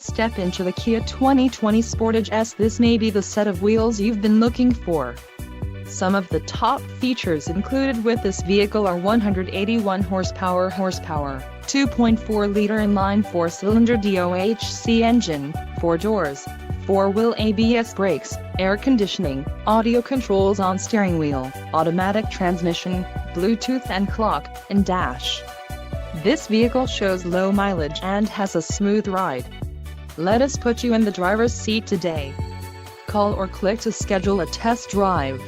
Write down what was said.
Step into the Kia 2020 Sportage S. This may be the set of wheels you've been looking for. Some of the top features included with this vehicle are 181 horsepower, 2.4-liter inline 4-cylinder DOHC engine, 4 doors, 4-wheel ABS brakes, air conditioning, audio controls on steering wheel, automatic transmission, Bluetooth and clock, and dash. This vehicle shows low mileage and has a smooth ride. Let us put you in the driver's seat today. Call or click to schedule a test drive.